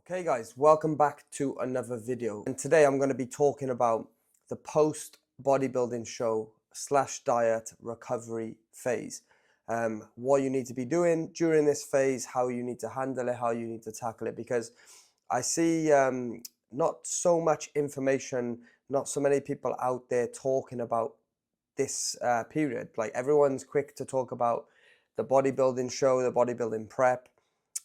Okay guys, welcome back to another video, and today I'm going to be talking about the post bodybuilding show / diet recovery phase. What you need to be doing during this phase, how you need to handle it, how you need to tackle it, because I see not so much information, not so many people out there talking about this period. Like, everyone's quick to talk about the bodybuilding show, the bodybuilding prep,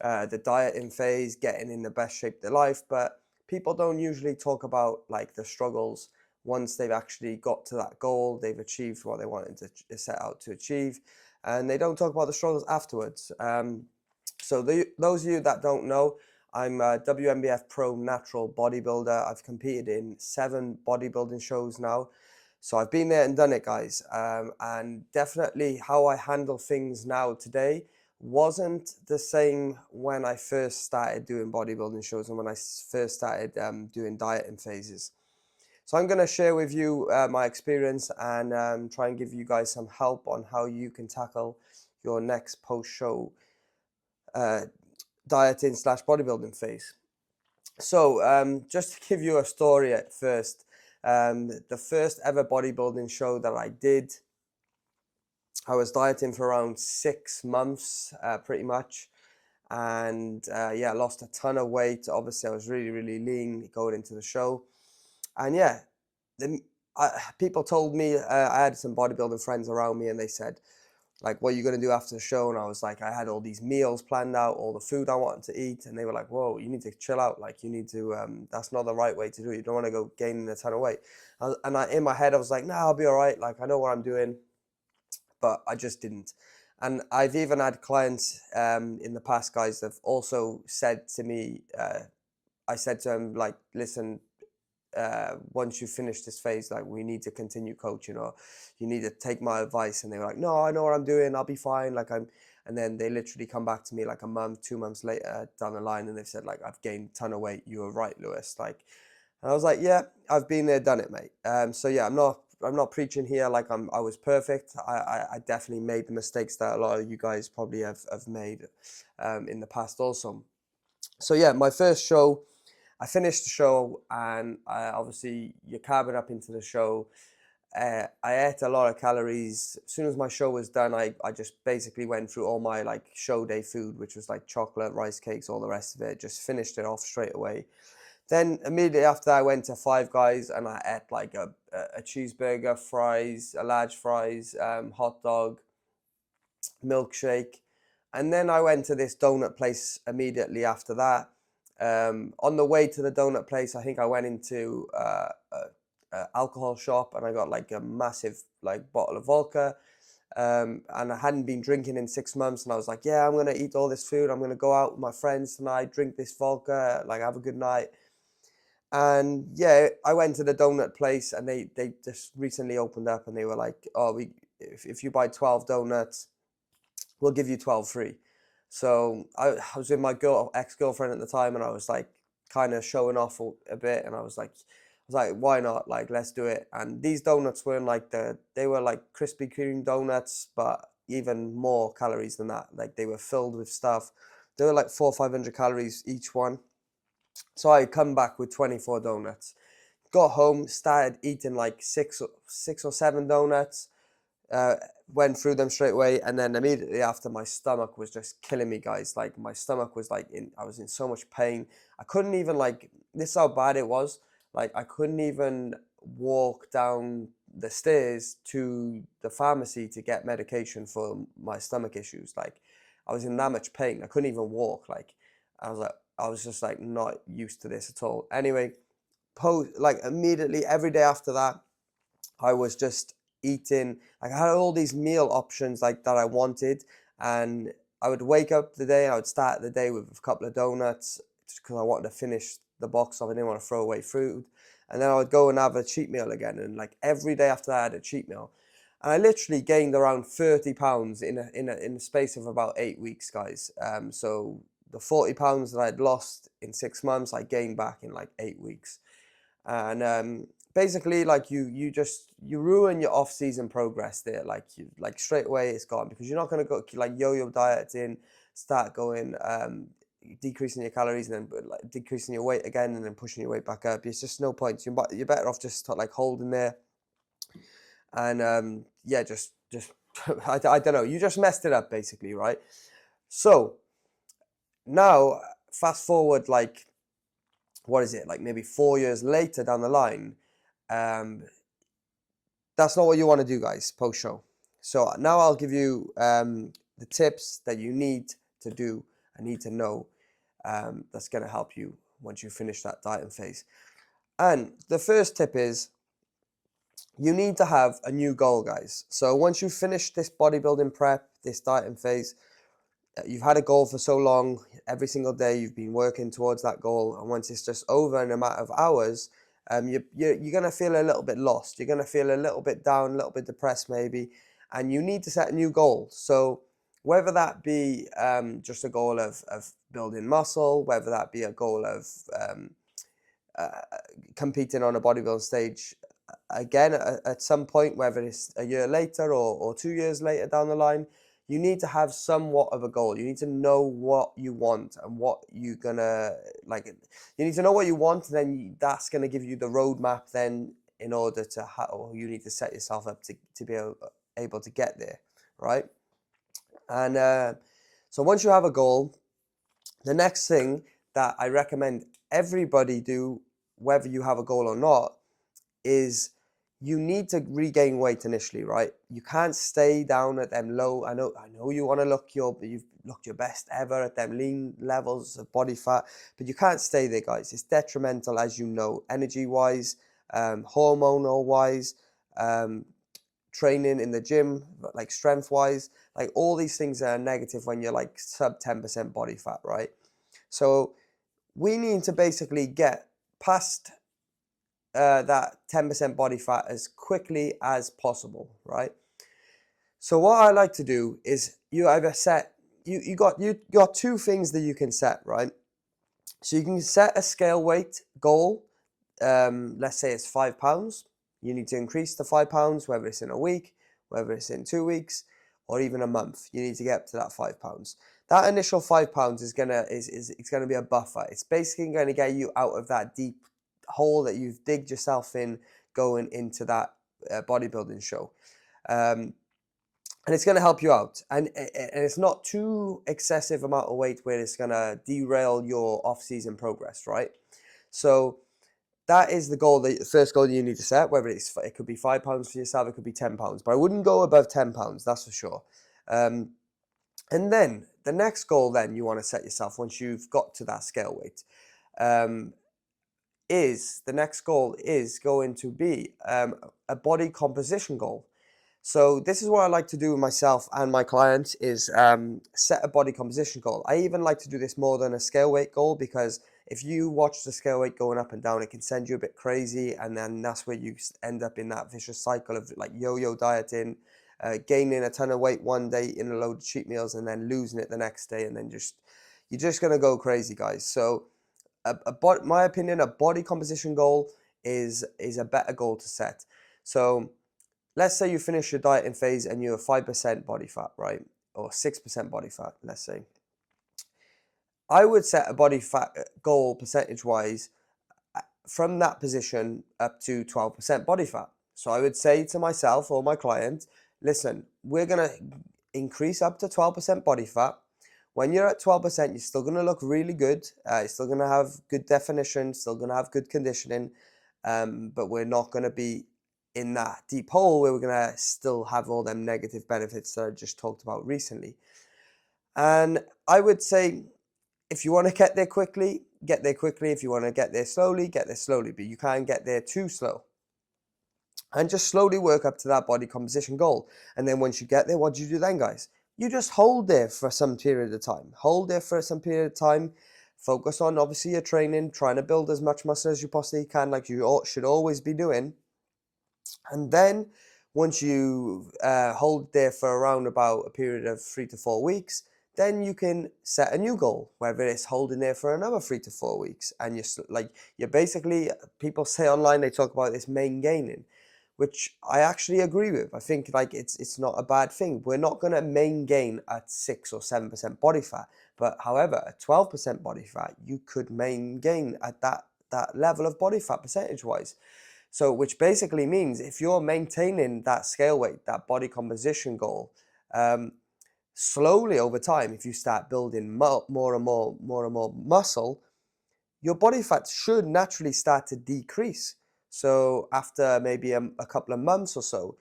the dieting phase, getting in the best shape of their life, but people don't usually talk about like the struggles once they've actually got to that goal, they've achieved what they wanted to set out to achieve, and they don't talk about the struggles afterwards. Those of you that don't know, I'm a WNBF pro natural bodybuilder. I've competed in 7 bodybuilding shows now. So I've been there and done it, guys. And definitely how I handle things now today wasn't the same when I first started doing bodybuilding shows and when I first started doing dieting phases. So I'm going to share with you my experience and try and give you guys some help on how you can tackle your next post-show dieting / bodybuilding phase. So just to give you a story at first, the first ever bodybuilding show that I did, I was dieting for around 6 months, pretty much. And yeah, I lost a ton of weight. Obviously, I was really lean going into the show. And yeah, people told me, I had some bodybuilding friends around me, and they said, like, what are you going to do after the show? And I was like, I had all these meals planned out, all the food I wanted to eat. And they were like, whoa, you need to chill out. Like, you need to, that's not the right way to do it. You don't want to go gaining a ton of weight. In my head, I was like, nah, I'll be all right. Like, I know what I'm doing. But I just didn't. And I've even had clients in the past, guys, that have also said to me, I said to them, like, listen, once you finish this phase, like, we need to continue coaching, or you need to take my advice. And they were like, no, I know what I'm doing, I'll be fine. And then they literally come back to me like a month, 2 months later down the line, and they've said, like, I've gained a ton of weight, you were right, Lewis. Like, and I was like, yeah, I've been there, done it, mate. So yeah, I'm not preaching here like I was perfect. I definitely made the mistakes that a lot of you guys probably have made in the past also. So yeah, my first show, I finished the show, and obviously you're carving up into the show. I ate a lot of calories. As soon as my show was done, I just basically went through all my like show day food, which was like chocolate, rice cakes, all the rest of it. Just finished it off straight away. Then immediately after that, I went to Five Guys and I ate like a cheeseburger, fries, a large fries, hot dog, milkshake. And then I went to this donut place immediately after that. On the way to the donut place, I think I went into a alcohol shop, and I got like a massive like bottle of vodka. And I hadn't been drinking in 6 months, and I was like, yeah, I'm gonna eat all this food. I'm gonna go out with my friends tonight, drink this vodka, like have a good night. And yeah, I went to the donut place, and they just recently opened up, and they were like, oh, if you buy 12 donuts, we'll give you 12 free. So I was with my ex-girlfriend at the time, and I was like kind of showing off a bit, and I was like, why not? Like, let's do it. And these donuts weren't like they were like Krispy Kreme donuts, but even more calories than that. Like, they were filled with stuff. They were like 400-500 calories each one. So I come back with 24 donuts. Got home, started eating like six or 7 donuts. Uh, Went through them straight away, and then immediately after, my stomach was just killing me, guys. Like, my stomach was like I was in so much pain. I couldn't even, like, this is how bad it was. Like, I couldn't even walk down the stairs to the pharmacy to get medication for my stomach issues. Like, I was in that much pain. I couldn't even walk. Like, I was just like not used to this at all. Anyway, like immediately every day after that, I was just eating. Like, I had all these meal options like that I wanted, and I would wake up the day and I would start the day with a couple of donuts just because I wanted to finish the box off. I didn't want to throw away food. And then I would go and have a cheat meal again, and like every day after that, I had a cheat meal. And I literally gained around 30 pounds in a space of about 8 weeks, guys. So the 40 pounds that I'd lost in 6 months, I gained back in like 8 weeks. And basically, like, you ruin your off-season progress there. Like, straight away it's gone, because you're not going to go like yo-yo dieting, start going decreasing your calories and then like decreasing your weight again and then pushing your weight back up. It's just no point. You're better off just like holding there and yeah, just I don't know. You just messed it up basically, right? So now fast forward like what is it, like maybe 4 years later down the line, that's not what you want to do, guys, post show. So now I'll give you the tips that you need to do and need to know, that's going to help you once you finish that dieting phase. And the first tip is you need to have a new goal, guys. So once you finish this bodybuilding prep, this dieting phase, you've had a goal for so long, every single day you've been working towards that goal, and once it's just over in a matter of hours, you're going to feel a little bit lost. You're going to feel a little bit down, a little bit depressed maybe, and you need to set a new goal. So whether that be just a goal of building muscle, whether that be a goal of competing on a bodybuilding stage again at some point, whether it's a year later or 2 years later down the line, you need to have somewhat of a goal. You need to know what you want and what you're gonna like. You need to know what you want, and then that's gonna give you the roadmap. Then, in order to or you need to set yourself up to be able to get there, right? And so once you have a goal, the next thing that I recommend everybody do, whether you have a goal or not, is you need to regain weight initially, right? You can't stay down at them low. I know you want to you've looked your best ever at them lean levels of body fat, but you can't stay there, guys. It's detrimental, as you know, energy wise, hormonal wise, training in the gym, like strength wise, like all these things are negative when you're like sub 10% body fat, right? So we need to basically get past that 10% body fat as quickly as possible, right? So what I like to do is you either set, you got two things that you can set, right? So you can set a scale weight goal. Let's say it's 5 pounds. You need to increase to 5 pounds, whether it's in a week, whether it's in 2 weeks, or even a month. You need to get up to that 5 pounds. That initial 5 pounds is it's gonna be a buffer. It's basically going to get you out of that deep hole that you've digged yourself in going into that bodybuilding show, and it's going to help you out, and it's not too excessive amount of weight where it's going to derail your off-season progress, right? So that is the goal, the first goal you need to set, whether it could be 5 pounds for yourself, it could be 10 pounds, but I wouldn't go above 10 pounds, that's for sure. And then the next goal then you want to set yourself once you've got to that scale weight, the next goal is going to be a body composition goal. So this is what I like to do with myself and my clients is set a body composition goal. I even like to do this more than a scale weight goal, because if you watch the scale weight going up and down, it can send you a bit crazy, and then that's where you end up in that vicious cycle of like yo-yo dieting, gaining a ton of weight one day in a load of cheat meals and then losing it the next day, and then you're just gonna go crazy, guys. So my opinion, a body composition goal is a better goal to set. So let's say you finish your dieting phase and you're 5% body fat, right? Or 6% body fat, let's say. I would set a body fat goal percentage-wise from that position up to 12% body fat. So I would say to myself or my client, listen, we're going to increase up to 12% body fat. When you're at 12%, you're still going to look really good. You're still going to have good definition, still going to have good conditioning, but we're not going to be in that deep hole where we're going to still have all them negative benefits that I just talked about recently. And I would say, if you want to get there quickly, get there quickly. If you want to get there slowly, get there slowly, but you can't get there too slow. And just slowly work up to that body composition goal. And then once you get there, what do you do then, guys? You just hold there for some period of time. Hold there for some period of time. Focus on, obviously, your training, trying to build as much muscle as you possibly can, like you should always be doing. And then once you hold there for around about a period of 3 to 4 weeks, then you can set a new goal, whether it's holding there for another 3 to 4 weeks. And you're basically, people say online, they talk about this main gaining, which I actually agree with. I think like it's not a bad thing. We're not going to main gain at 6 or 7% body fat, but however, at 12% body fat, you could main gain at that level of body fat percentage wise. So which basically means if you're maintaining that scale weight, that body composition goal, slowly over time, if you start building more and more muscle, your body fat should naturally start to decrease. So after maybe a couple of months or so,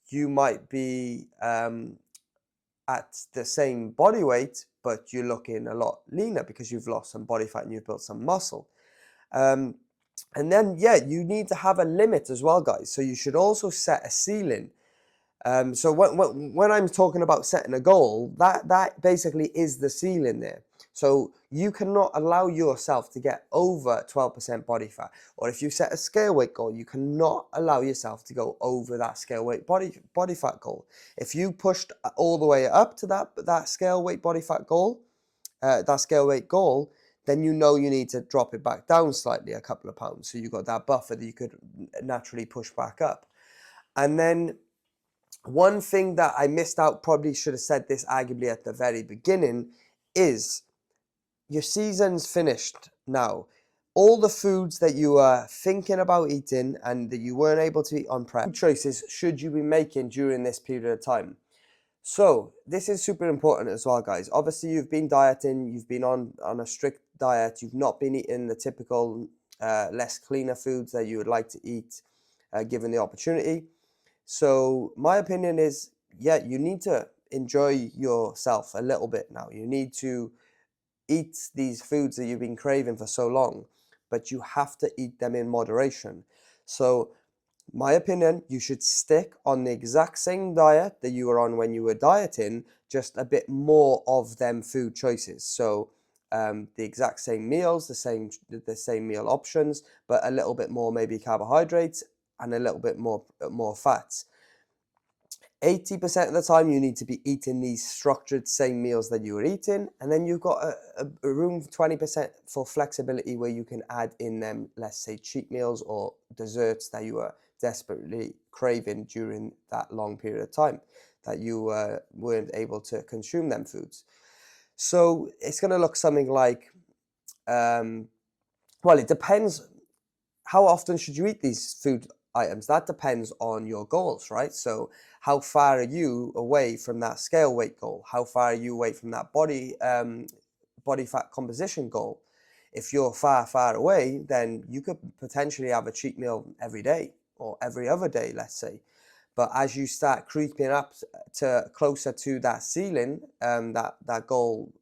you might be at the same body weight, but you're looking a lot leaner because you've lost some body fat and you've built some muscle. And then, yeah, you need to have a limit as well, guys. So you should also set a ceiling. So when I'm talking about setting a goal, that basically is the ceiling there. So you cannot allow yourself to get over 12% body fat. Or if you set a scale weight goal, you cannot allow yourself to go over that scale weight body fat goal. If you pushed all the way up to that scale weight body fat goal, that scale weight goal, then you know you need to drop it back down slightly, a couple of pounds. So you've got that buffer that you could naturally push back up. And then one thing that I missed out, probably should have said this arguably at the very beginning, is your season's finished now. All the foods that you are thinking about eating and that you weren't able to eat on prep, choices should you be making during this period of time. So this is super important as well, guys. Obviously, you've been dieting, you've been on a strict diet, you've not been eating the typical less cleaner foods that you would like to eat given the opportunity. So my opinion is, yeah, you need to enjoy yourself a little bit now. You need to eat these foods that you've been craving for so long, but you have to eat them in moderation. So my opinion, you should stick on the exact same diet that you were on when you were dieting, just a bit more of them food choices. So the exact same meals, the same meal options, but a little bit more maybe carbohydrates and a little bit more fats. 80% of the time you need to be eating these structured same meals that you were eating, and then you've got a room 20% for flexibility where you can add in them, let's say, cheat meals or desserts that you are desperately craving during that long period of time that you weren't able to consume them foods. So it's going to look something like, well, it depends. How often should you eat these food items? That depends on your goals, right? So how far are you away from that scale weight goal? How far are you away from that body fat composition goal? If you're far away, then you could potentially have a cheat meal every day or every other day, let's say. But as you start creeping up to closer to that ceiling, that goal,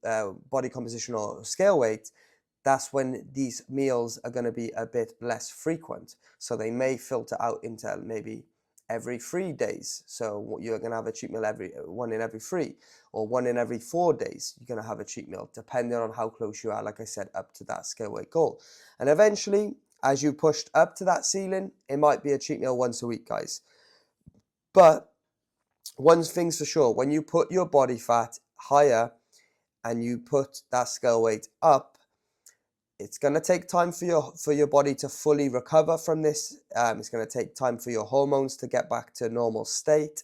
body composition or scale weight, that's when these meals are going to be a bit less frequent. So they may filter out into maybe every 3 days. So you're going to have a cheat meal one in every 3, or 1 in every 4 days. You're going to have a cheat meal, depending on how close you are, like I said, up to that scale weight goal. And eventually, as you pushed up to that ceiling, it might be a cheat meal once a week, guys. But one thing's for sure, when you put your body fat higher and you put that scale weight up, it's going to take time for your body to fully recover from this. It's going to take time for your hormones to get back to normal state.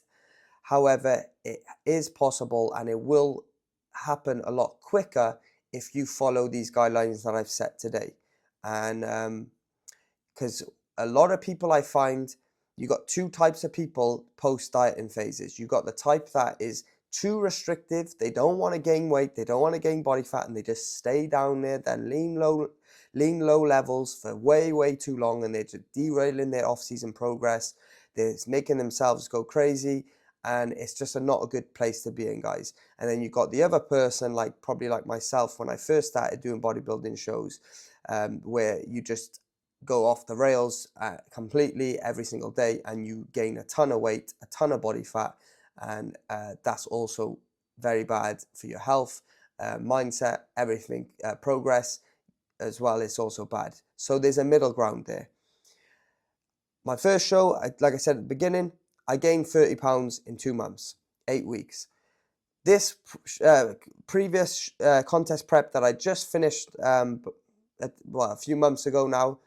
However, it is possible and it will happen a lot quicker if you follow these guidelines that I've set today. And because a lot of people, I find, you got 2 types of people post dieting phases. You got the type that is too restrictive. They don't want to gain weight, they don't want to gain body fat, and they just stay down there, then lean low levels for way too long, and they're just derailing their off-season progress. They're making themselves go crazy, and it's just not a good place to be in, guys. And then you got the other person, probably like myself when I first started doing bodybuilding shows, where you just go off the rails completely every single day, and you gain a ton of weight, a ton of body fat, and that's also very bad for your health, mindset, everything, progress as well. It's also bad. So there's a middle ground there. My first show, like I said at the beginning, I gained 30 pounds in 2 months, 8 weeks. This previous contest prep that I just finished, a few months ago now,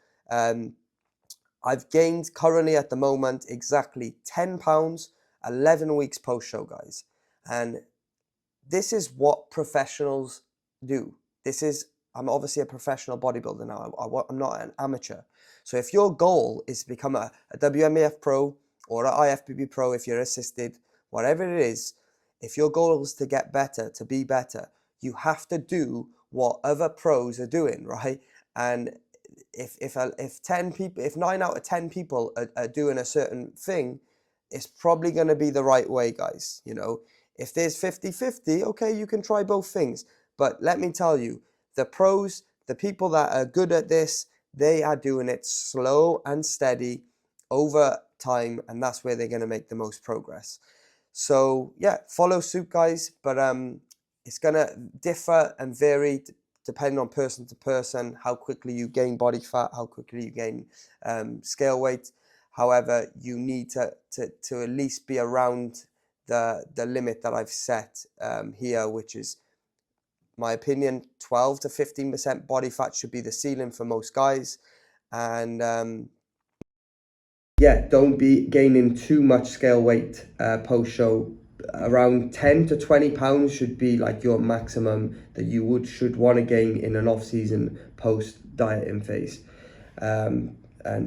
I've gained currently at the moment exactly 10 pounds, 11 weeks post-show, guys. And this is what professionals do. I'm obviously a professional bodybuilder now. I'm not an amateur. So if your goal is to become a WMAF pro or an IFBB pro, if you're assisted, whatever it is, if your goal is to get better, to be better, you have to do what other pros are doing, right? And if 10 people, if 9 out of 10 people are doing a certain thing, it's probably going to be the right way, guys. You know, if there's 50-50, okay, you can try both things. But let me tell you, the pros, the people that are good at this, they are doing it slow and steady over time, and that's where they're going to make the most progress. So yeah, follow suit, guys, but it's going to differ and vary depending on person to person, how quickly you gain body fat, how quickly you gain scale weight. However, you need to at least be around the limit that I've set here, which is, my opinion, 12 to 15% body fat should be the ceiling for most guys. And yeah, don't be gaining too much scale weight post-show. Around 10 to 20 pounds should be like your maximum that you should want to gain in an off-season post-dieting phase and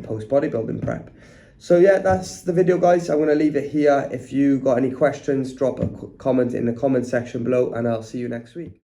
post-bodybuilding prep. So yeah, that's the video, guys. I'm going to leave it here. If you got any questions, drop a comment in the comment section below, and I'll see you next week.